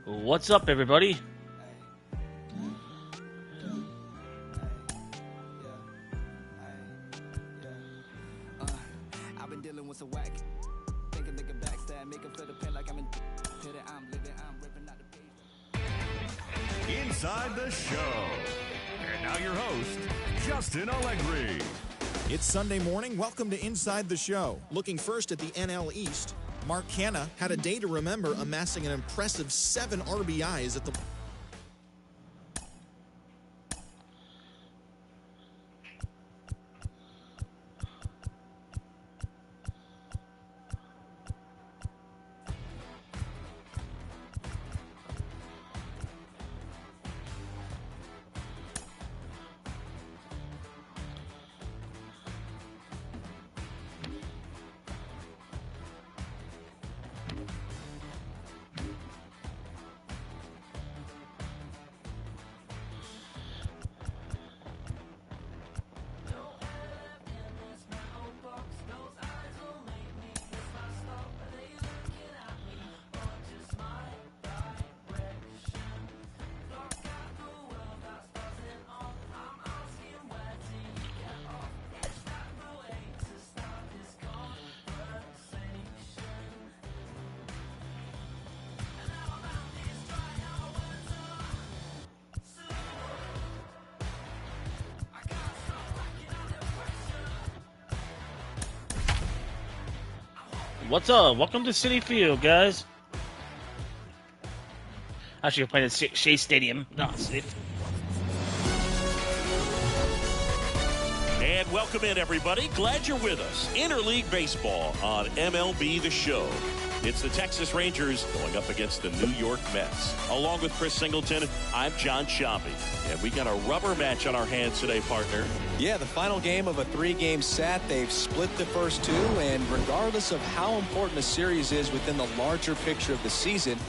What's up, everybody? I've been dealing with some whack. Thinking they can backstab, make them feel the pain like I'm in pit it, I'm living, I'm ripping out the page. Inside the show. And now your host, Justin Allegri. It's Sunday morning. Welcome to Inside the Show. Looking first at the NL East, Mark Canha had a day to remember, amassing an impressive 7 RBIs at the... What's up? Welcome to Citi Field, guys. Actually, we're playing at Shea Stadium, not Citi. And welcome in, everybody. Glad you're with us. Interleague Baseball on MLB The Show. It's the Texas Rangers going up against the New York Mets. Along with Chris Singleton, I'm John Sciambi. And we got a rubber match on our hands today, partner. Yeah, the final game of a 3-game set. They've split the first 2, and regardless of how important a series is within the larger picture of the season.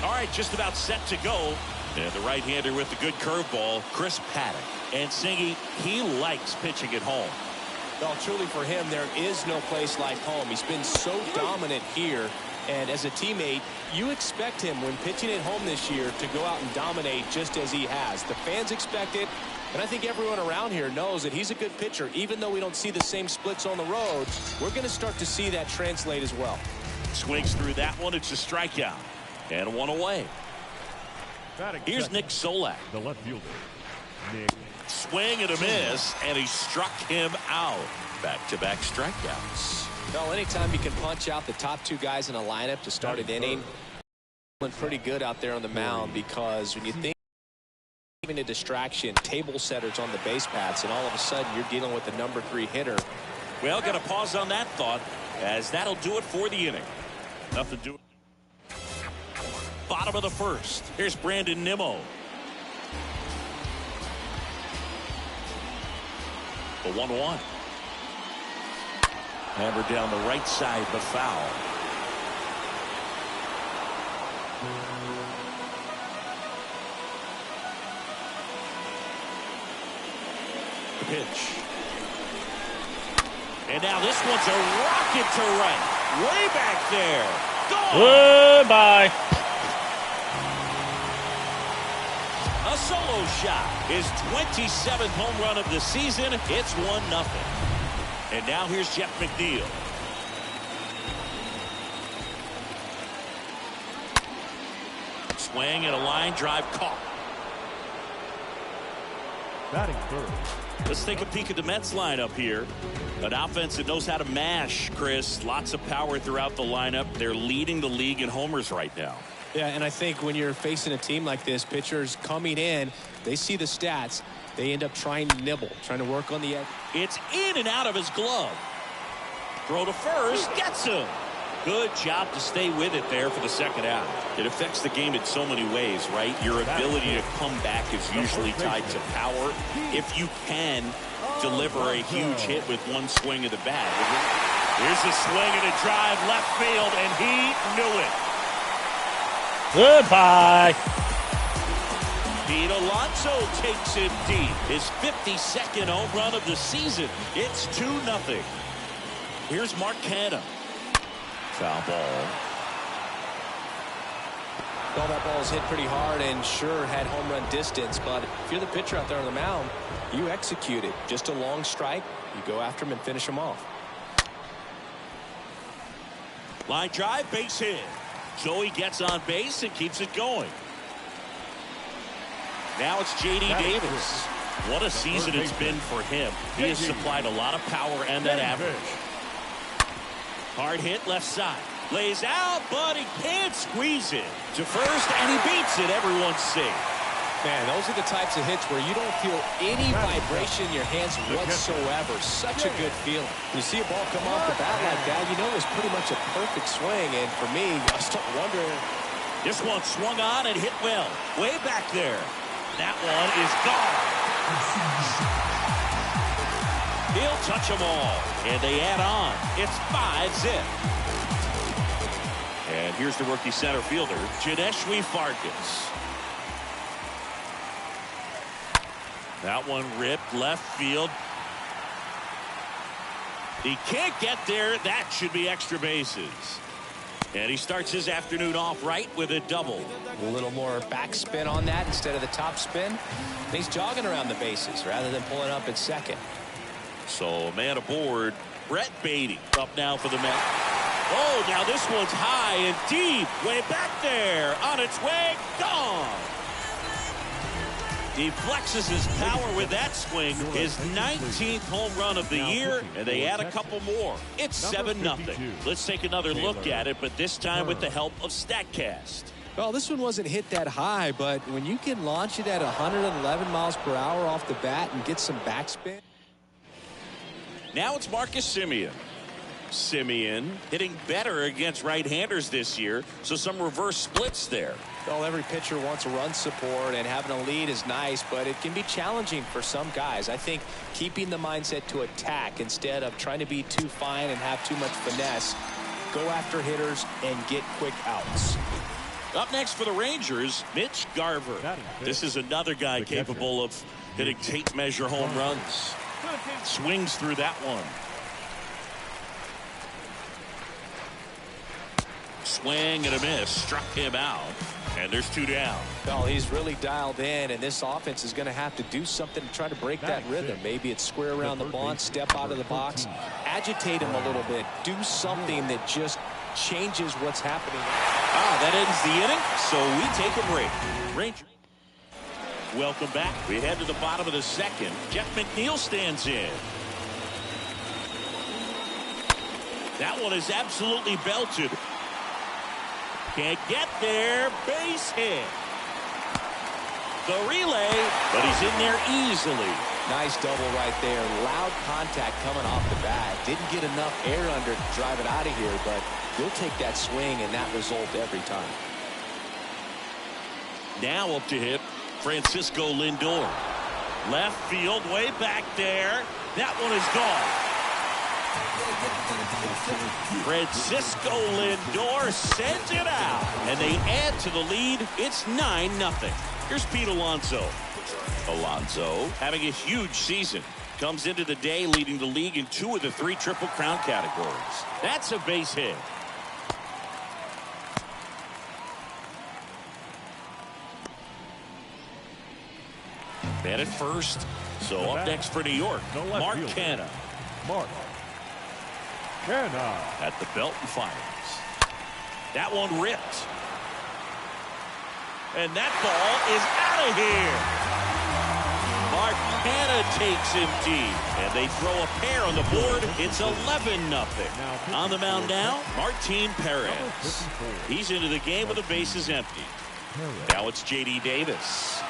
All right, just about set to go. And the right-hander with the good curveball, Chris Paddock. And Singy, he likes pitching at home. Well, truly for him, there is no place like home. He's been so dominant here. And as a teammate, you expect him when pitching at home this year to go out and dominate just as he has. The fans expect it, and I think everyone around here knows that he's a good pitcher. Even though we don't see the same splits on the road, we're going to start to see that translate as well. Swings through that one. It's a strikeout. And 1 away. Here's Nick Solak. The left fielder, Nick. Swing and a miss, and he struck him out. Back-to-back strikeouts. Well, anytime you can punch out the top 2 guys in a lineup to start an inning, feeling pretty good out there on the mound, because when you think even a distraction, table setters on the base paths, and all of a sudden you're dealing with the number 3 hitter. Well, got to pause on that thought, as that'll do it for the inning. Nothing to do. Bottom of the first. Here's Brandon Nimmo. The 1-1. Hammered down the right side, but foul. The pitch. And now this one's a rocket to right. Way back there. Gone. Goodbye. A solo shot. His 27th home run of the season. It's 1-0. And now here's Jeff McNeil. Swing and a line drive caught. Batting third. Let's take a peek at the Mets lineup here. An offense that knows how to mash, Chris. Lots of power throughout the lineup. They're leading the league in homers right now. Yeah, and I think when you're facing a team like this, pitchers coming in, they see the stats. They end up trying to nibble, trying to work on the edge. It's in and out of his glove. Throw to first, gets him. Good job to stay with it there for the second out. It affects the game in so many ways, right? Your ability to come back is usually tied to power. If you can deliver a huge hit with one swing of the bat. Here's a swing and a drive left field, and he knew it. Goodbye. Pete Alonso takes it deep. His 52nd home run of the season. It's 2-0. Here's Mark Canha. Foul ball. Well, that ball was hit pretty hard and sure had home run distance, but if you're the pitcher out there on the mound, you execute it. Just a long strike. You go after him and finish him off. Line drive, base hit. Joey gets on base and keeps it going. Now it's J.D. Davis. What a season it's been for him. He has supplied a lot of power and that average. Hard hit left side. Lays out, but he can't squeeze it to first, and he beats it. Everyone's safe. Man, those are the types of hits where you don't feel any vibration in your hands whatsoever. Such a good feeling. When you see a ball come off the bat like that, you know it's pretty much a perfect swing. And for me, I start wondering. This one swung on and hit well. Way back there. That one is gone. He'll touch them all. And they add on. It's 5-zip. And here's the rookie center fielder, Janeshwi Farkas. That one ripped left field. He can't get there. That should be extra bases. And he starts his afternoon off right with a double. A little more backspin on that instead of the top spin. And he's jogging around the bases rather than pulling up at second. So man aboard, Brett Beatty up now for the Mets. Oh, now this one's high and deep. Way back there. On its way. Gone. He flexes his power with that swing. His 19th home run of the year. And they add a couple more. It's 7-0. Let's take another look at it, but this time with the help of StatCast. Well, this one wasn't hit that high, but when you can launch it at 111 miles per hour off the bat and get some backspin. Now it's Marcus Semien. Semien hitting better against right-handers this year, so some reverse splits there. Well, every pitcher wants a run support, and having a lead is nice, but it can be challenging for some guys. I think keeping the mindset to attack instead of trying to be too fine and have too much finesse, go after hitters and get quick outs. Up next for the Rangers, Mitch Garver. This is another guy capable of hitting tape measure home runs. Swings through that one. Swing and a miss. Struck him out. And there's 2 down. Well, he's really dialed in, and this offense is going to have to do something to try to break that rhythm. Maybe it's square around the bunt, step out of the box, agitate him a little bit, do something that just changes what's happening. That ends the inning, so we take a break. Rangers. Welcome back. We head to the bottom of the second. Jeff McNeil stands in. That one is absolutely belted. Can't get there. Base hit. The relay, but he's in there easily. Nice double right there. Loud contact coming off the bat. Didn't get enough air under to drive it out of here, but you'll take that swing and that result every time. Now up to hit Francisco Lindor. Left field, way back there. That one is gone. Francisco Lindor sends it out, and they add to the lead. It's 9-0. Here's Pete Alonso. Alonso having a huge season. Comes into the day leading the league in 2 of the 3 Triple Crown categories. That's a base hit. Man at first. So up next for New York, Mark Canha. Mark Canha At the belt and fires. That one ripped. And that ball is out of here. Mark Canha takes him deep. And they throw a pair on the board. It's 11-0. On the mound now, Martin Perez. He's into the game with the bases empty. Now it's J.D. Davis.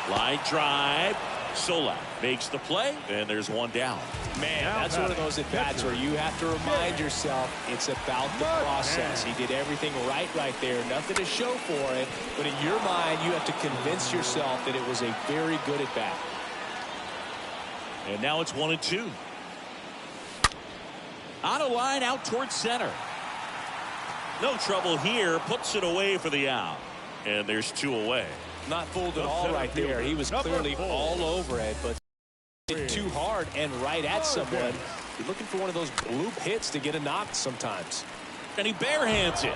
Line drive. Sola makes the play, and there's 1 down. Man, that's one of those at-bats where you have to remind yourself it's about the process. He did everything right there. Nothing to show for it, but in your mind, you have to convince yourself that it was a very good at-bat. And now it's 1-2. On a line out towards center. No trouble here. Puts it away for the out. And there's 2 away. Not fooled at all right there. He was clearly all over it, but hit too hard and right at someone. You're looking for one of those bloop hits to get a knock sometimes. And he barehands it.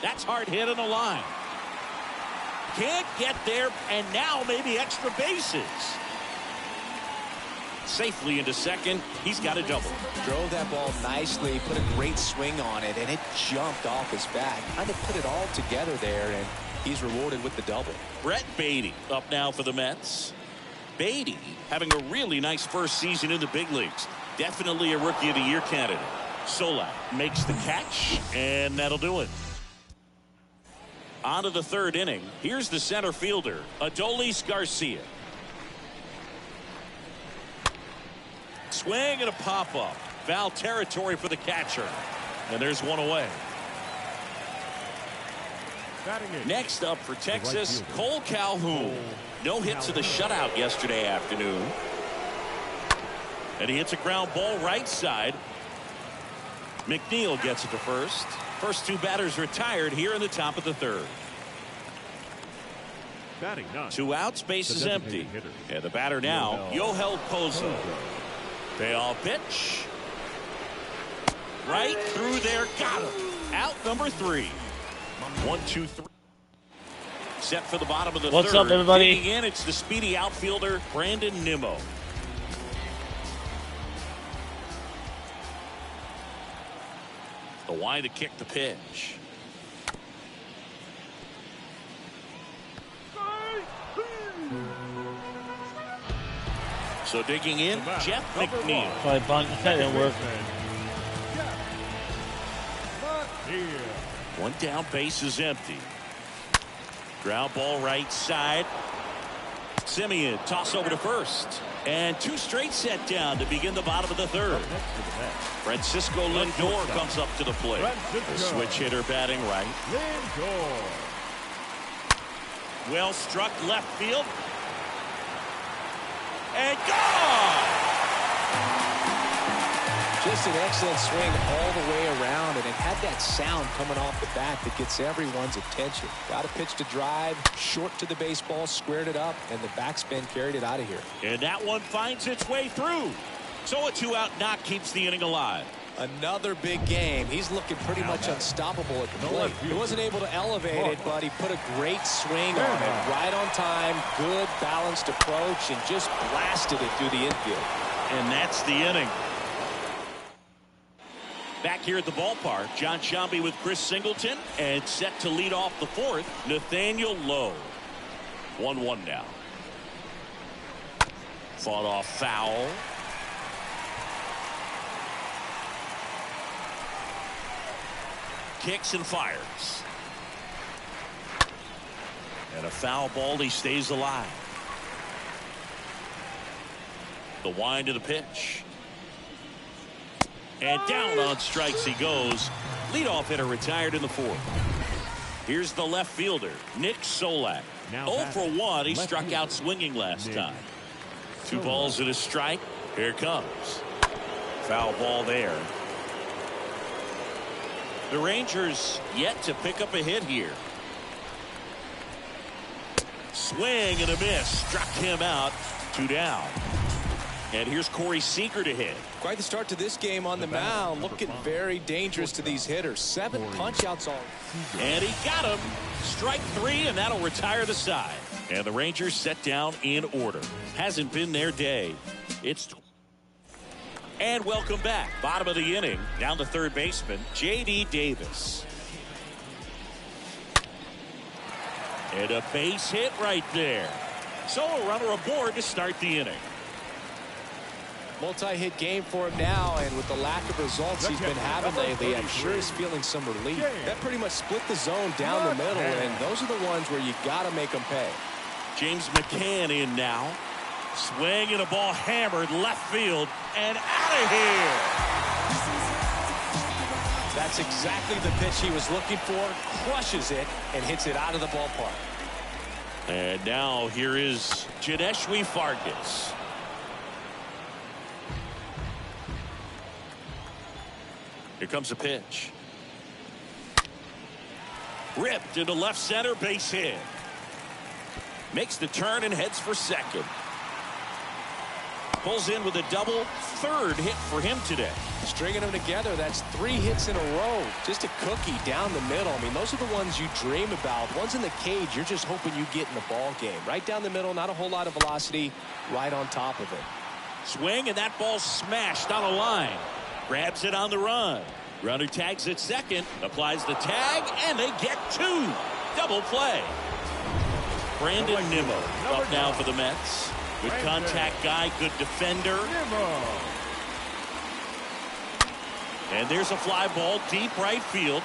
That's hard hit on the line. Can't get there, and now maybe extra bases. Safely into second. He's got a double. Drove that ball nicely, put a great swing on it, and it jumped off his bat. Kind of put it all together there, and he's rewarded with the double. Brett Beatty up now for the Mets. Beatty having a really nice first season in the big leagues. Definitely a Rookie of the Year candidate. Solak makes the catch, and that'll do it. On to the third inning. Here's the center fielder, Adolis Garcia. Swing and a pop-up. Foul territory for the catcher. And there's one away. Next up for Texas, Cole Calhoun. No hits in the shutout yesterday afternoon. And he hits a ground ball right side. McNeil gets it to first. First two batters retired here in the top of the third. Two outs, base is empty. And the batter now, Yohel Pozo. Payoff pitch. Right through there, got him. Out number 3. 1, 2, 3. Set for the bottom of the third. What's up, everybody? Digging in, it's the speedy outfielder, Brandon Nimmo. The wind to kick the pitch. So digging in, Jeff McNeil. Probably bunt. That didn't work. One down, base is empty. Ground ball right side. Simeon toss over to first. And 2 straight set down to begin the bottom of the third. Francisco Lindor comes up to the plate. The switch hitter batting right. Well struck left field. And gone! Just an excellent swing all the way around, and it had that sound coming off the bat that gets everyone's attention. Got a pitch to drive, short to the baseball, squared it up, and the backspin carried it out of here. And that one finds its way through. So a 2-out knock keeps the inning alive. Another big game. He's looking pretty much unstoppable at the plate. He wasn't able to elevate it, but he put a great swing on it. Right on time, good balanced approach, and just blasted it through the infield. And that's the inning. Back here at the ballpark, John Sciambi with Chris Singleton, and set to lead off the fourth, Nathaniel Lowe. 1-1 now. Fought off foul. Kicks and fires. And a foul ball, he stays alive. The wind of the pitch. And down on strikes he goes. Leadoff hitter retired in the fourth. Here's the left fielder, Nick Solak. 0 for 1. He struck out swinging last time. 2 balls and a strike. Here it comes. Foul ball there. The Rangers yet to pick up a hit here. Swing and a miss. Struck him out. 2 down. And here's Corey Seager to hit. Quite the start to this game on the mound. Looking very dangerous to these hitters. 7 punch-outs all. And he got him. Strike 3, and that'll retire the side. And the Rangers set down in order. Hasn't been their day. It's... And welcome back. Bottom of the inning. Down to third baseman, J.D. Davis. And a base hit right there. So a runner aboard to start the inning. Multi-hit game for him now, and with the lack of results he's been having lately, I'm sure he's feeling some relief. That pretty much split the zone down the middle, and those are the ones where you got to make them pay. James McCann in now. Swing and a ball hammered left field and out of here. That's exactly the pitch he was looking for. Crushes it and hits it out of the ballpark. And now here is Janeshwy Fargas. Here comes a pitch. Ripped into left center, base hit. Makes the turn and heads for second. Pulls in with a double, third hit for him today. Stringing them together, that's 3 hits in a row. Just a cookie down the middle. I mean, those are the ones you dream about. Ones in the cage, you're just hoping you get in the ball game. Right down the middle, not a whole lot of velocity, right on top of it. Swing, and that ball smashed on a line. Grabs it on the run. Runner tags at second, applies the tag, and they get 2. Double play. Brandon Nimmo up now for the Mets. Good contact guy, good defender. And there's a fly ball deep right field.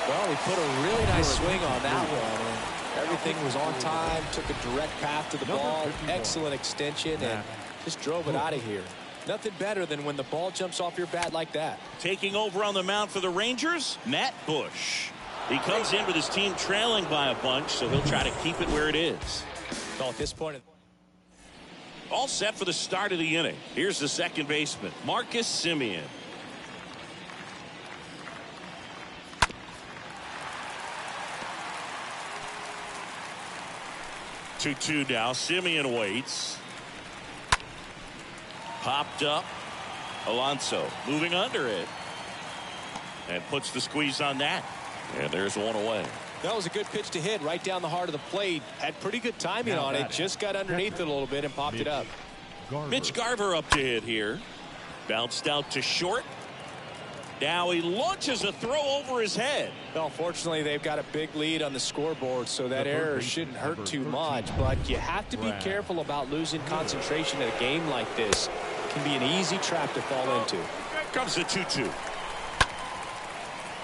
Well, he put a really nice swing on that one. Everything was on time, took a direct path to the ball. Excellent extension, and just drove it out of here. Nothing better than when the ball jumps off your bat like that. Taking over on the mound for the Rangers, Matt Bush. He comes in with his team trailing by a bunch, so he'll try to keep it where it is. Well, at this point, all set for the start of the inning. Here's the second baseman, Marcus Semien. Two now. Semien waits. Popped up. Alonso moving under it. And puts the squeeze on that. And there's one away. That was a good pitch to hit right down the heart of the plate. Had pretty good timing on it. Just got underneath it a little bit and popped it up. Mitch Garver up to hit here. Bounced out to short. Now he launches a throw over his head. Well, fortunately, they've got a big lead on the scoreboard, so that error shouldn't hurt too much. But you have to be careful about losing concentration in a game like this. It can be an easy trap to fall into. Here comes the 2-2.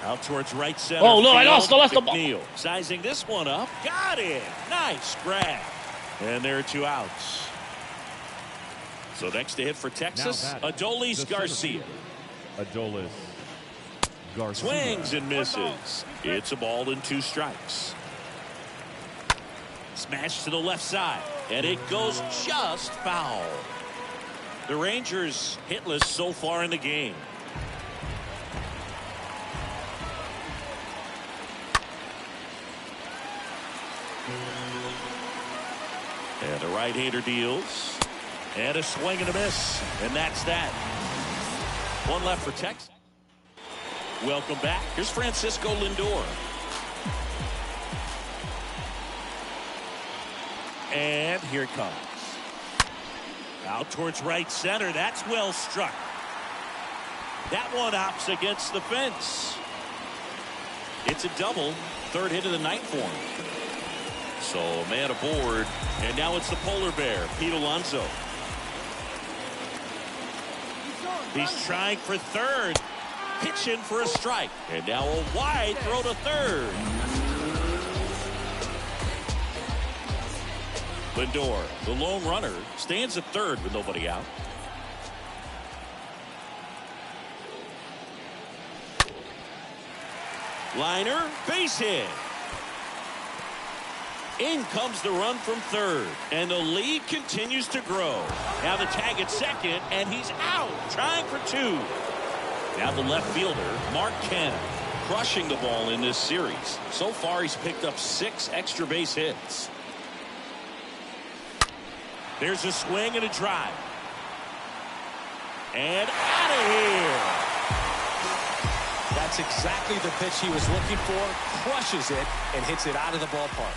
Out towards right center. Oh, no, I lost the ball. McNeil sizing this one up. Got it. Nice grab. And there are 2 outs. So next to hit for Texas, Adolis Garcia. Adolis Garcia. Swings and misses. It's a ball and 2 strikes. Smash to the left side. And it goes just foul. The Rangers hitless so far in the game. And the right-hander deals. And a swing and a miss. And that's that. 1 left for Texas. Welcome back. Here's Francisco Lindor. And here it comes. Out towards right center. That's well struck. That one hops against the fence. It's a double. 3rd hit of the night for him. So a man aboard. And now it's the polar bear, Pete Alonso. He's trying for 3rd. Pitching for a strike. And now a wide throw to 3rd. Lindor, the lone runner, stands at 3rd with nobody out. Liner, base hit. In comes the run from 3rd. And the lead continues to grow. Now the tag at 2nd, and he's out, trying for 2. Now the left fielder, Mark Canha, crushing the ball in this series. So far, he's picked up 6 extra base hits. There's a swing and a drive. And out of here. That's exactly the pitch he was looking for. Crushes it and hits it out of the ballpark.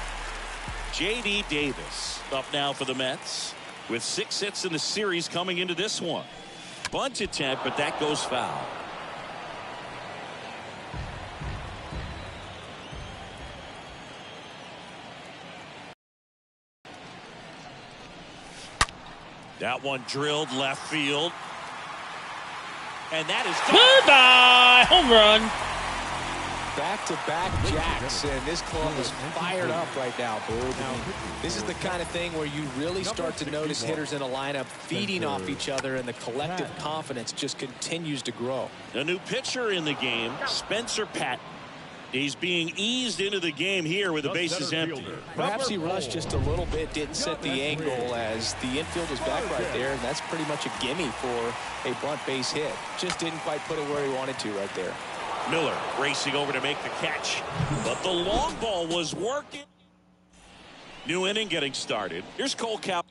J.D. Davis up now for the Mets with 6 hits in the series coming into this one. Bunt attempt, but that goes foul. That one drilled left field. And that is Goodbye! Home run. Back-to-back jacks, and this club is fired up right now, Boo. This is the kind of thing where you really start to notice hitters in a lineup feeding off each other, and the collective confidence just continues to grow. A new pitcher in the game, Spencer Patton. He's being eased into the game here with the bases empty. Perhaps he rushed just a little bit, didn't set the angle as the infield was back right there, and that's pretty much a gimme for a bunt base hit. Just didn't quite put it where he wanted to right there. Miller racing over to make the catch, but the long ball was working. New inning getting started. Here's Cole Cap.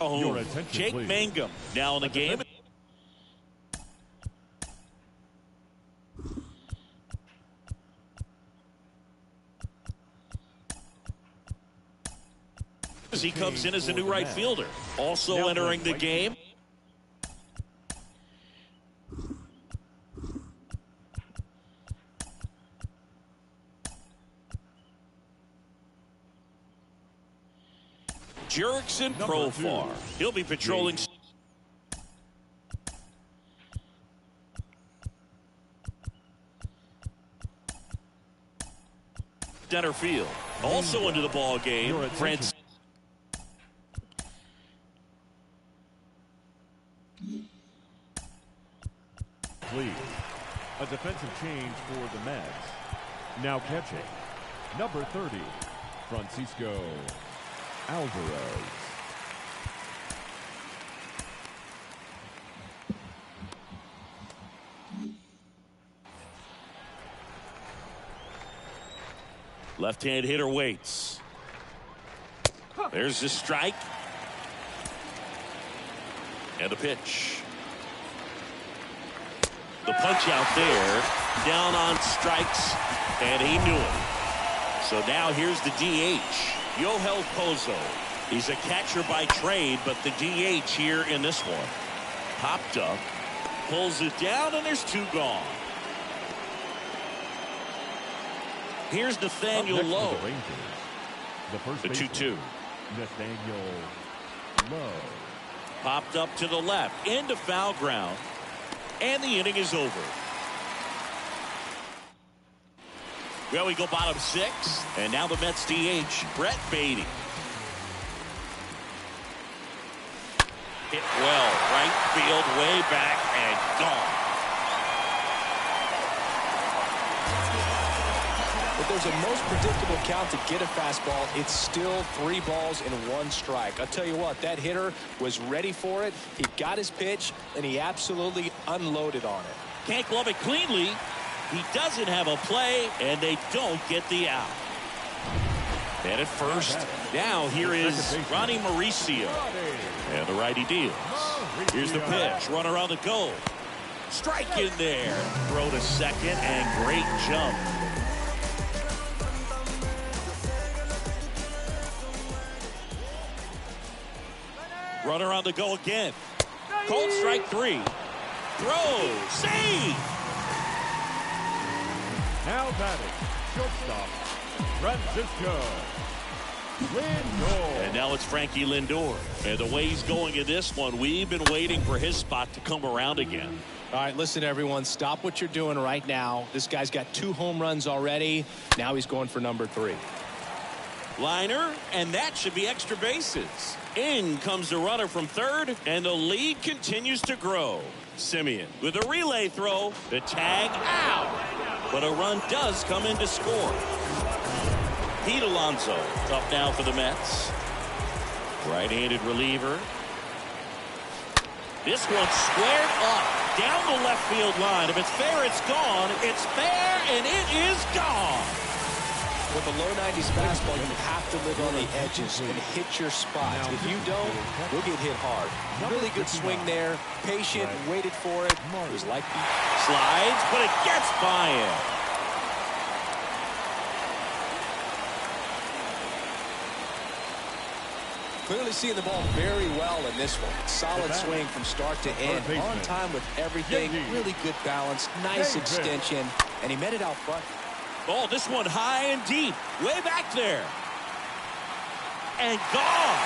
Your attention, Jake please. Mangum now in the game. As he comes in as a new right fielder. Also Now entering the right game. Jerickson Profar. He'll be patrolling. Center field. Also into the ball game. France. Please. A defensive change for the Mets. Now catching. Number 30, Francisco Alvarez. Left-hand hitter waits. There's the strike. And the pitch. The punch out there. Down on strikes. And he knew it. So now here's the DH. Yohel Pozo. He's a catcher by trade, but the DH here in this one. Popped up. Pulls it down, and there's two gone. Here's Nathaniel Lowe. The 2-2. Nathaniel Lowe. Popped up to the left. Into foul ground. And the inning is over. Well, we go bottom six. And now the Mets DH, Brett Beatty. Hit well. Right field, way back, and gone. If there's a most predictable count to get a fastball, it's still 3 balls and 1 strike. I'll tell you what, that hitter was ready for it. He got his pitch, and he absolutely unloaded on it. Can't glove it cleanly. He doesn't have a play, and they don't get the out. And at first, now here is Ronnie Mauricio. And the righty deals. Here's the pitch. Runner on the goal. Strike in there. Throw to second, and great jump. Runner on the go again. Cold strike 3. Throw. Save. Now batting, shortstop, Francisco Lindor. And now it's Frankie Lindor. And the way he's going in this one, we've been waiting for his spot to come around again. All right, listen, everyone. Stop what you're doing right now. This guy's got 2 home runs already. Now he's going for number 3. Liner, and that should be extra bases. In comes the runner from third, and the lead continues to grow. Simeon with a relay throw. The tag out. But a run does come in to score. Pete Alonso up now for the Mets. Right-handed reliever. This one's squared up down the left field line. If it's fair, it's gone. It's fair, and it is gone. With a low 90s fastball, you have to live on the edges and hit your spots. If you don't, you'll get hit hard. Really good swing there. Patient, waited for it. It was like Slides, but it gets by him. clearly seeing the ball very well in this one. Solid swing from start to end. On time with everything. Really good balance. Nice extension. And he met it out front. Oh, this one high and deep. Way back there. And gone.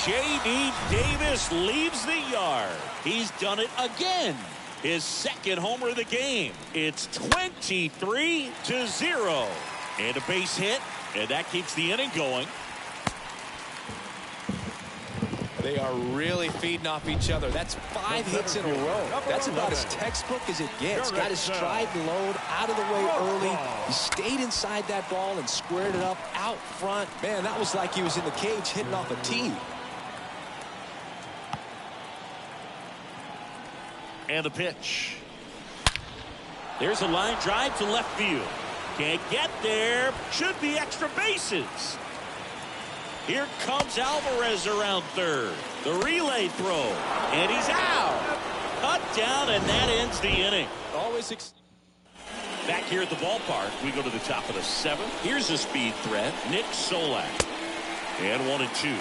J.D. Davis leaves the yard. He's done it again. His second homer of the game. It's 23-0. And a base hit. And that keeps the inning going. They are really feeding off each other. That's 5 hits in a row. That's about as textbook as it gets. Got his stride and load out of the way early. He stayed inside that ball and squared it up out front. Man, that was like he was in the cage hitting off a tee. And the pitch. There's a line drive to left field. Can't get there. Should be extra bases. Here comes Alvarez around third. The relay throw. And he's out. Cut down, and that ends the inning. Back here at the ballpark, we go to the top of the 7th. Here's a speed threat. Nick Solak. And 1-2.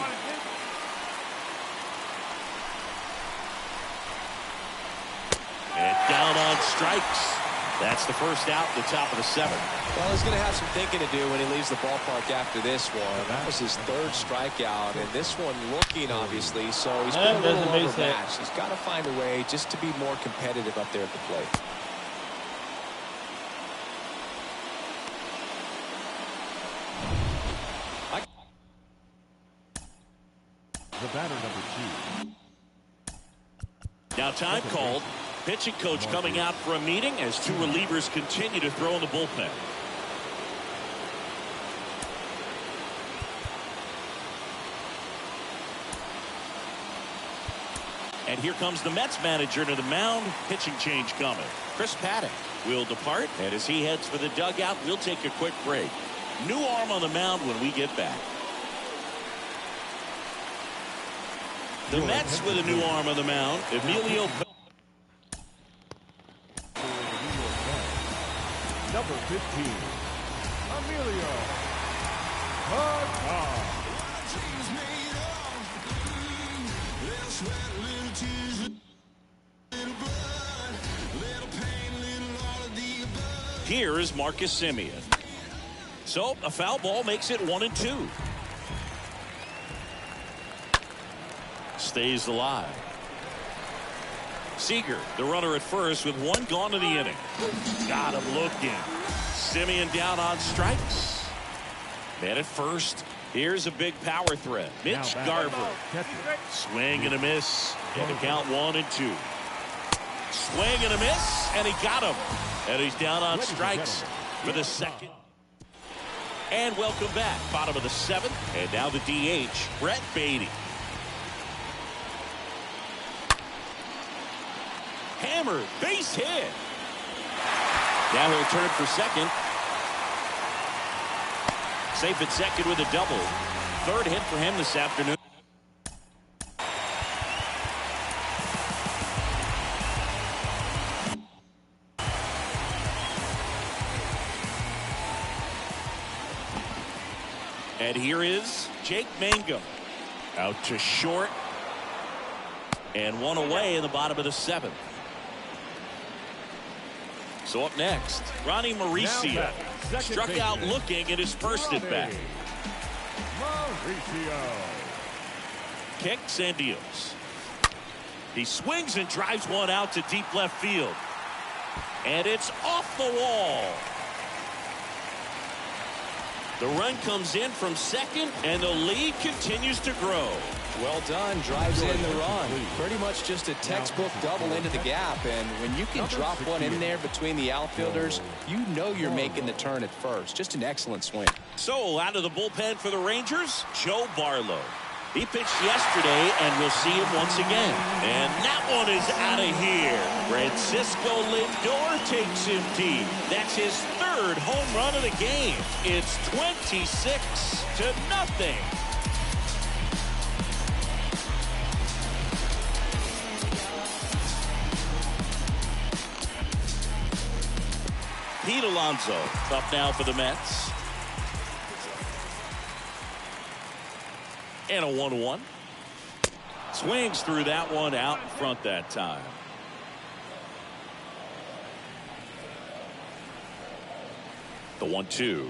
And down on strikes. That's the first out at the top of the 7th. Well, he's going to have some thinking to do when he leaves the ballpark after this one. That was his 3rd strikeout, and this one looking, obviously, so he's been a little overmatched. He's got to find a way just to be more competitive up there at the plate. The batter, number 2. Now time called. Pitching coach coming out for a meeting as 2 relievers continue to throw in the bullpen. And here comes the Mets manager to the mound. Pitching change coming. Chris Paddock will depart. And as he heads for the dugout, we'll take a quick break. New arm on the mound when we get back. The Mets with a new arm on the mound. Emilio. Number 15, Emilio. Here is Marcus Semien. So a foul ball makes it 1-2. Stays alive. Seager, the runner at first with 1 gone to the inning. Got him looking. Semien down on strikes. Man at first. Here's a big power threat. Mitch Garver. Swing and a miss. And the count 1-2. Swing and a miss. And he got him. And he's down on strikes for the 2nd. And welcome back. Bottom of the 7th. And now the DH, Brett Beatty. Hammered, base hit. Now he'll turn for second. Safe at second with a double. 3rd hit for him this afternoon. And here is Jake Mangum. Out to short. And 1 away in the bottom of the 7th. So up next, Ronnie Mauricio struck out looking at his first at bat. Mauricio. Kicks and deals. He swings and drives one out to deep left field. And it's off the wall. The run comes in from second, and the lead continues to grow. Well done. Drives in the run. Pretty much just a textbook double into the gap. And when you can drop one in there between the outfielders, you know you're making the turn at first. Just an excellent swing. So out of the bullpen for the Rangers, Joe Barlow. He pitched yesterday, and we'll see him once again. And that one is out of here. Francisco Lindor takes him deep. That's his 3rd home run of the game. It's 26-0. Pete Alonso up now for the Mets. And a 1-1. Swings through that one out in front that time. The 1-2.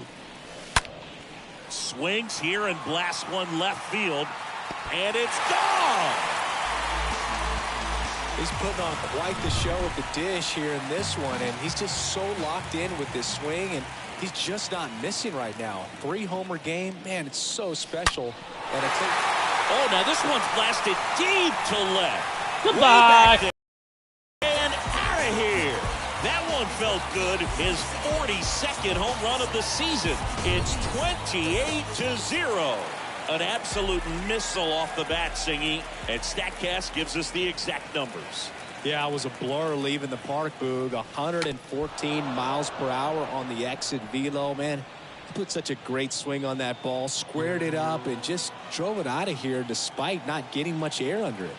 Swings here and blasts one left field. And it's gone. He's putting on quite the show with the dish here in this one, and he's just so locked in with this swing, and he's just not missing right now. 3-homer game, man, it's so special. And oh, now this one's blasted deep to left. Goodbye. And out of here. That one felt good. His 42nd home run of the season. It's 28-0. An absolute missile off the bat, Singy. And StatCast gives us the exact numbers. Yeah, it was a blur leaving the park, Boog. 114 miles per hour on the exit velo, man. He put such a great swing on that ball, squared it up, and just drove it out of here despite not getting much air under it.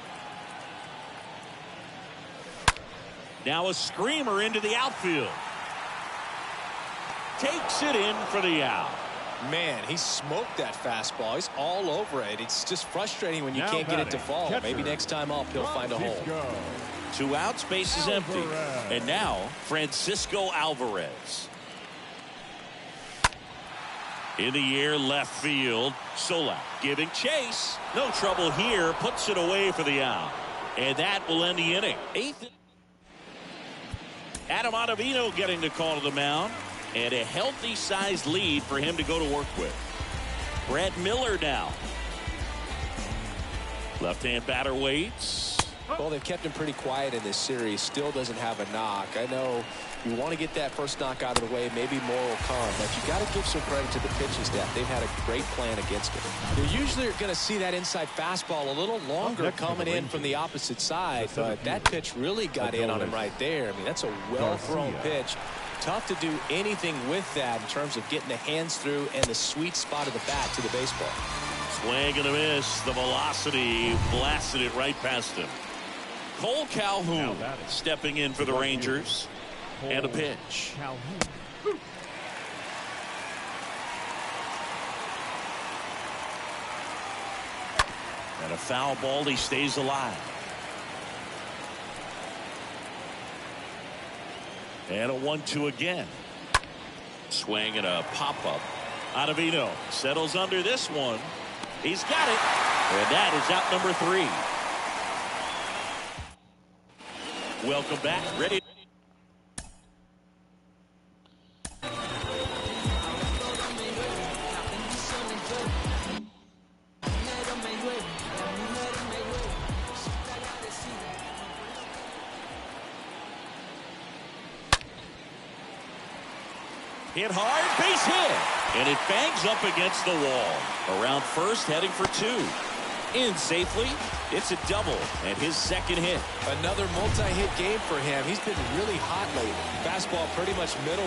Now a screamer into the outfield. Takes it in for the out. Man, he smoked that fastball. He's all over it. It's just frustrating when you can't get it to fall. Maybe next time up he'll find a hole. 2 outs, base is empty. And now Francisco Alvarez. In the air, left field. Solak giving chase. No trouble here. Puts it away for the out. And that will end the inning. 8th. Adam Ottavino getting the call to the mound. And a healthy-sized lead for him to go to work with. Brett Miller now. Left-hand batter waits. Well, they've kept him pretty quiet in this series. Still doesn't have a knock. I know you want to get that first knock out of the way. Maybe more will come. But you got to give some credit to the pitching staff. They've had a great plan against him. You usually are going to see that inside fastball a little longer coming in from the opposite side. But that pitch really got in on him right there. I mean, that's a well-thrown pitch. Tough to do anything with that in terms of getting the hands through and the sweet spot of the bat to the baseball. Swing and a miss. The velocity blasted it right past him. Cole Calhoun stepping in for the Rangers. And a pitch. And a foul ball. He stays alive. And a 1-2 again. Swing and a pop-up. Ottavino settles under this one. He's got it. And that is out number 3. Welcome back. Ready. Hit hard, base hit. And it bangs up against the wall. Around first, heading for 2. In safely. It's a double and his second hit. Another multi-hit game for him. He's been really hot lately. Fastball pretty much middle,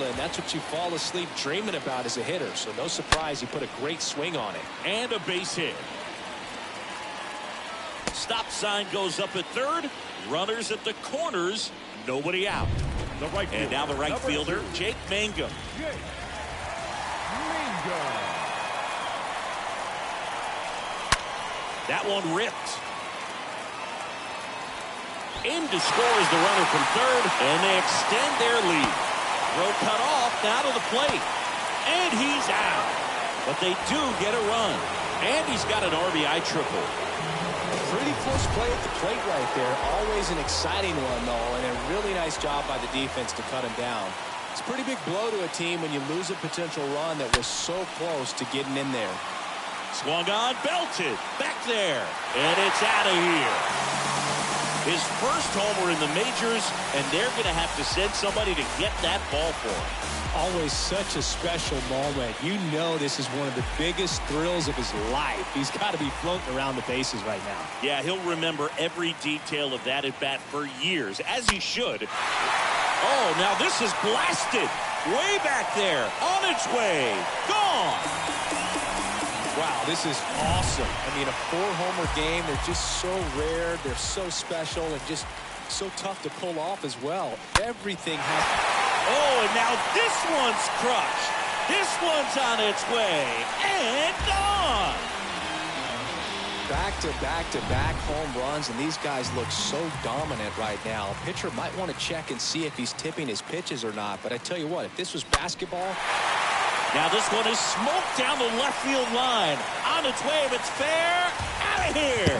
and that's what you fall asleep dreaming about as a hitter. So no surprise he put a great swing on it. And a base hit. Stop sign goes up at third. Runners at the corners. Nobody out. And now the right fielder, Jake Mangum. That one ripped. In to score is the runner from third, and they extend their lead. Throw cut off, now to the plate. And he's out. But they do get a run. And he's got an RBI triple. Pretty close play at the plate right there. Always an exciting one, though, and a really nice job by the defense to cut him down. It's a pretty big blow to a team when you lose a potential run that was so close to getting in there. Swung on, belted, back there, and it's out of here. His first homer in the majors, and they're going to have to send somebody to get that ball for him. Always such a special moment. You know this is one of the biggest thrills of his life. He's got to be floating around the bases right now. Yeah, he'll remember every detail of that at bat for years, as he should. Oh, now this is blasted. Way back there, on its way, gone. Wow, this is awesome. I mean, a 4-homer game, they're just so rare, they're so special, and just so tough to pull off as well. Everything has... Oh, and now this one's crushed. This one's on its way, and gone. Back-to-back-to-back home runs, and these guys look so dominant right now. A pitcher might want to check and see if he's tipping his pitches or not, but I tell you what, if this was basketball... Now this one is smoked down the left field line. On its way, if it's fair, out of here.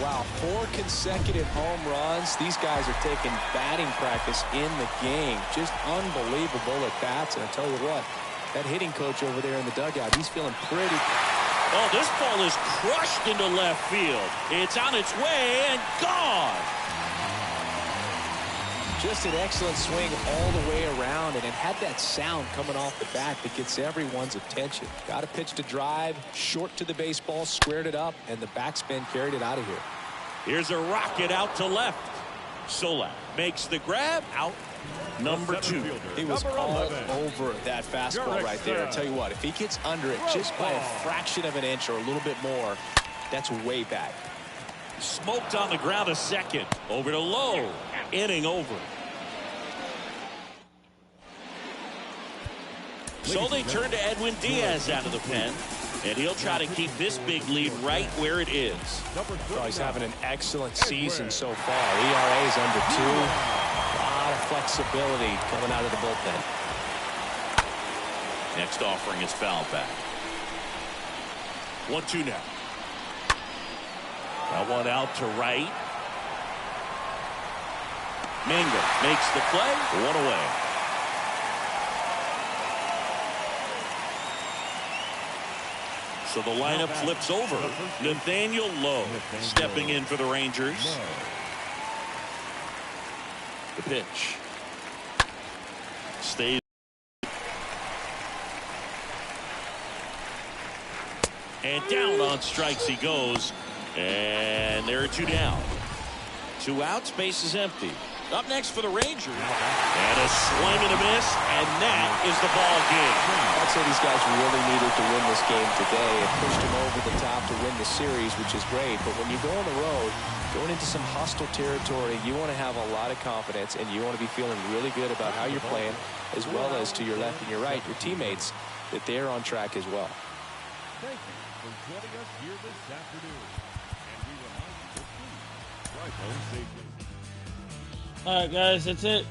Wow, 4 consecutive home runs. These guys are taking batting practice in the game. Just unbelievable at bats. And I tell you what, that hitting coach over there in the dugout, he's feeling pretty. Oh, this ball is crushed into left field. It's on its way and gone. Just an excellent swing all the way around, and it had that sound coming off the bat that gets everyone's attention. Got a pitch to drive, short to the baseball, squared it up, and the backspin carried it out of here. Here's a rocket out to left. Solak makes the grab, out number 2. He was all over that fastball right there. I'll tell you what, if he gets under it just by a fraction of an inch or a little bit more, that's way back. Smoked on the ground a second. Over to Lowe. Inning over. So they turn to Edwin Diaz out of the pen, and he'll try to keep this big lead right where it is. Oh, he's having an excellent season so far. ERA is under 2. A lot of flexibility coming out of the bullpen. Next offering is foul back. 1-2 now. That one out to right. Mingo makes the play. 1 away. So the lineup flips over. Nathaniel Lowe stepping in for the Rangers. The pitch. Stays. And down on strikes he goes. And there are 2 down. 2 outs, base is empty. Up next for the Rangers. And a swing and a miss, and that is the ball game. I'd say these guys really needed to win this game today. It pushed them over the top to win the series, which is great. But when you go on the road, going into some hostile territory, you want to have a lot of confidence, and you want to be feeling really good about how you're playing, as well as to your left and your right, your teammates, that they're on track as well. Thank you for joining us here this afternoon. And we remind you to please drive home safely. All right, guys, that's it.